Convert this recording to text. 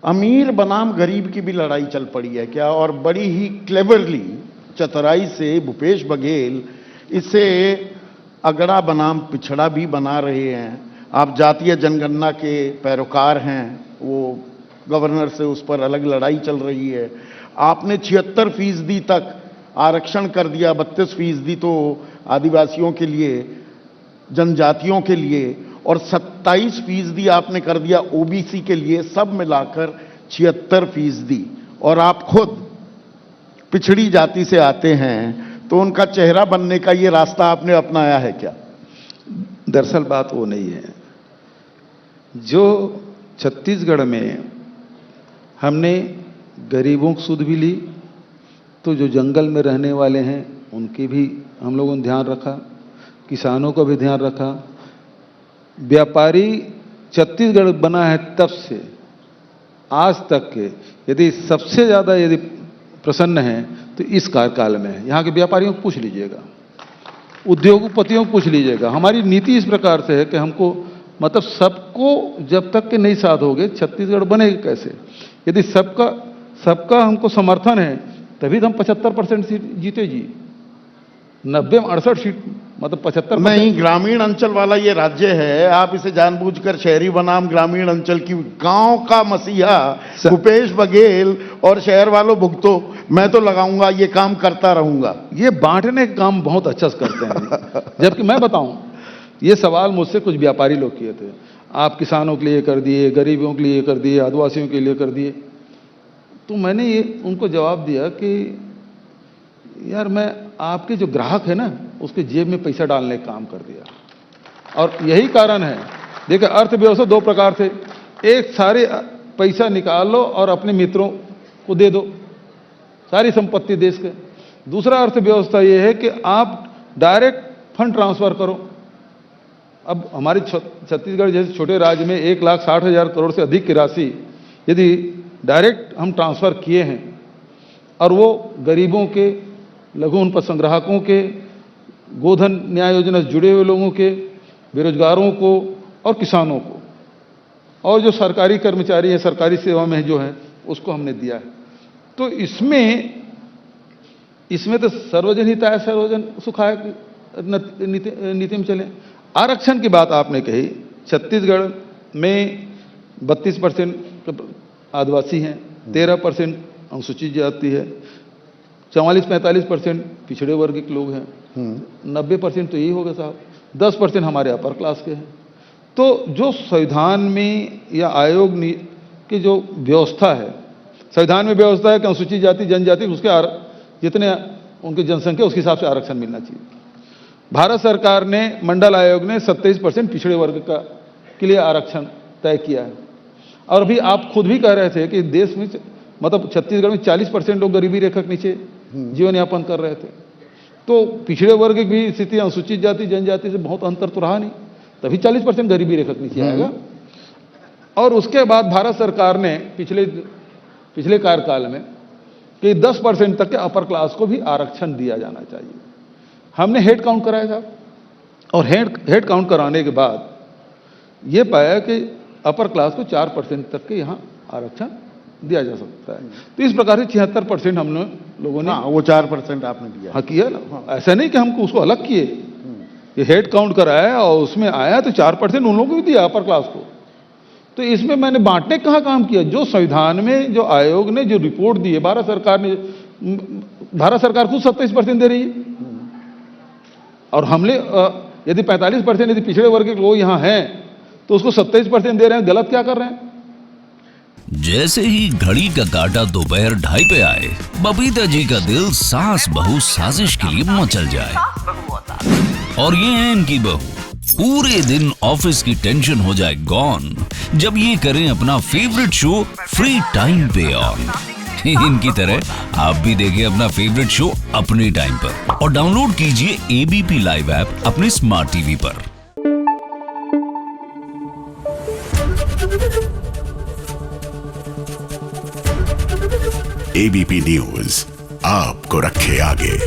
अमीर बनाम गरीब की भी लड़ाई चल पड़ी है क्या? और बड़ी ही क्लेवरली, चतुराई से भूपेश बघेल इसे अगड़ा बनाम पिछड़ा भी बना रहे हैं। आप जातीय जनगणना के पैरोकार हैं, वो गवर्नर से उस पर अलग लड़ाई चल रही है। आपने 76% तक आरक्षण कर दिया, 32% तो आदिवासियों के लिए, जनजातियों के लिए, और 27% आपने कर दिया ओबीसी के लिए, सब मिलाकर 76%। और आप खुद पिछड़ी जाति से आते हैं, तो उनका चेहरा बनने का ये रास्ता आपने अपनाया है क्या? दरअसल बात वो नहीं है। जो छत्तीसगढ़ में हमने गरीबों की सुध भी ली, तो जो जंगल में रहने वाले हैं उनकी भी हम लोगों ने ध्यान रखा, किसानों का भी ध्यान रखा। व्यापारी छत्तीसगढ़ बना है तब से आज तक के यदि सबसे ज्यादा यदि प्रसन्न हैं तो इस कार्यकाल में है। यहाँ के व्यापारियों को पूछ लीजिएगा, उद्योगपतियों को पूछ लीजिएगा। हमारी नीति इस प्रकार से है कि हमको मतलब सबको जब तक के नहीं साथ होगे छत्तीसगढ़ बनेगा कैसे? यदि सबका हमको समर्थन है तभी तो हम 75% सीट जीते जी। 90 में 68 सीट मतलब 75 नहीं, ग्रामीण अंचल वाला ये राज्य है, आप इसे जानबूझकर शहरी बनाम ग्रामीण अंचल की, गांव का मसीहा भूपेश बघेल और शहर वालों भुगतो, मैं तो लगाऊंगा, ये काम करता रहूंगा। ये बांटने का काम बहुत अच्छा से करते हैं। जबकि मैं बताऊं, ये सवाल मुझसे कुछ व्यापारी लोग किए थे, आप किसानों के लिए कर दिए, गरीबों के लिए कर दिए, आदिवासियों के लिए कर दिए। तो मैंने ये उनको जवाब दिया कि यार मैं आपके जो ग्राहक है ना उसके जेब में पैसा डालने का काम कर दिया। और यही कारण है, देखिए अर्थव्यवस्था दो प्रकार से, एक सारे पैसा निकाल लो और अपने मित्रों को दे दो, सारी संपत्ति देश के। दूसरा अर्थव्यवस्था ये है कि आप डायरेक्ट फंड ट्रांसफर करो। अब हमारे छत्तीसगढ़ जैसे छोटे राज्य में 1,60,000 करोड़ से अधिक की राशि यदि डायरेक्ट हम ट्रांसफर किए हैं और वो गरीबों के, लघु उन पर संग्राहकों के, गोधन न्याय योजना से जुड़े हुए लोगों के, बेरोजगारों को और किसानों को, और जो सरकारी कर्मचारी हैं, सरकारी सेवा में जो है, उसको हमने दिया है। तो इसमें तो सर्वजन हिताय सर्वजन सुखाय नीति में चले। आरक्षण की बात आपने कही, छत्तीसगढ़ में 32% आदिवासी हैं, 13% अनुसूचित जाति है, 44-45% पिछड़े वर्ग के लोग हैं, 90% तो यही होगा साहब, 10% हमारे अपर क्लास के हैं। तो जो संविधान में या आयोग की जो व्यवस्था है, संविधान में व्यवस्था है कि अनुसूचित जाति जनजाति उसके जितने उनकी जनसंख्या उसके हिसाब से आरक्षण मिलना चाहिए। भारत सरकार ने, मंडल आयोग ने 27% पिछड़े वर्ग के लिए आरक्षण तय किया है। और अभी आप खुद भी कह रहे थे कि देश में मतलब छत्तीसगढ़ में 40% लोग गरीबी रेखा के नीचे जीवन यापन कर रहे थे। तो पिछड़े वर्ग की भी स्थिति अनुसूचित जाति जनजाति से बहुत अंतर तो रहा नहीं, तभी 40% गरीबी रेखा के नीचे आएगा। और उसके बाद भारत सरकार ने पिछले कार्यकाल में कि 10% तक के अपर क्लास को भी आरक्षण दिया जाना चाहिए। हमने हेड काउंट कराया था और हेड काउंट कराने के बाद ये पाया कि अपर क्लास को 4% तक के यहाँ आरक्षण दिया जा सकता है। तो इस प्रकार से 76% हम लोगों ने, वो 4% आपने दिया। हाँ किया ना। हाँ। ऐसा नहीं कि हमको उसको अलग किए, ये हेड काउंट कराया और उसमें आया तो 4% उन लोगों को भी दिया अपर क्लास को। तो इसमें मैंने बांटने कहाँ काम किया? जो संविधान में जो आयोग ने जो रिपोर्ट दी है, भारत सरकार खुद 27% दे रही है और हमने यदि 45% यदि पिछड़े वर्ग के लोग यहाँ हैं तो उसको 27% दे रहे हैं। गलत क्या कर रहे हैं? जैसे ही घड़ी का काटा दोपहर 2:30 पे आए, बबीता जी का दिल सास बहू साजिश के लिए मचल जाए। और ये है इनकी बहू, पूरे दिन ऑफिस की टेंशन हो जाए गॉन जब ये करें अपना फेवरेट शो फ्री टाइम पे ऑन। इनकी तरह आप भी देखिए अपना फेवरेट शो अपने टाइम पर और डाउनलोड कीजिए एबीपी लाइव ऐप अपने स्मार्ट टीवी पर। एबीपी न्यूज आपको रखे आगे।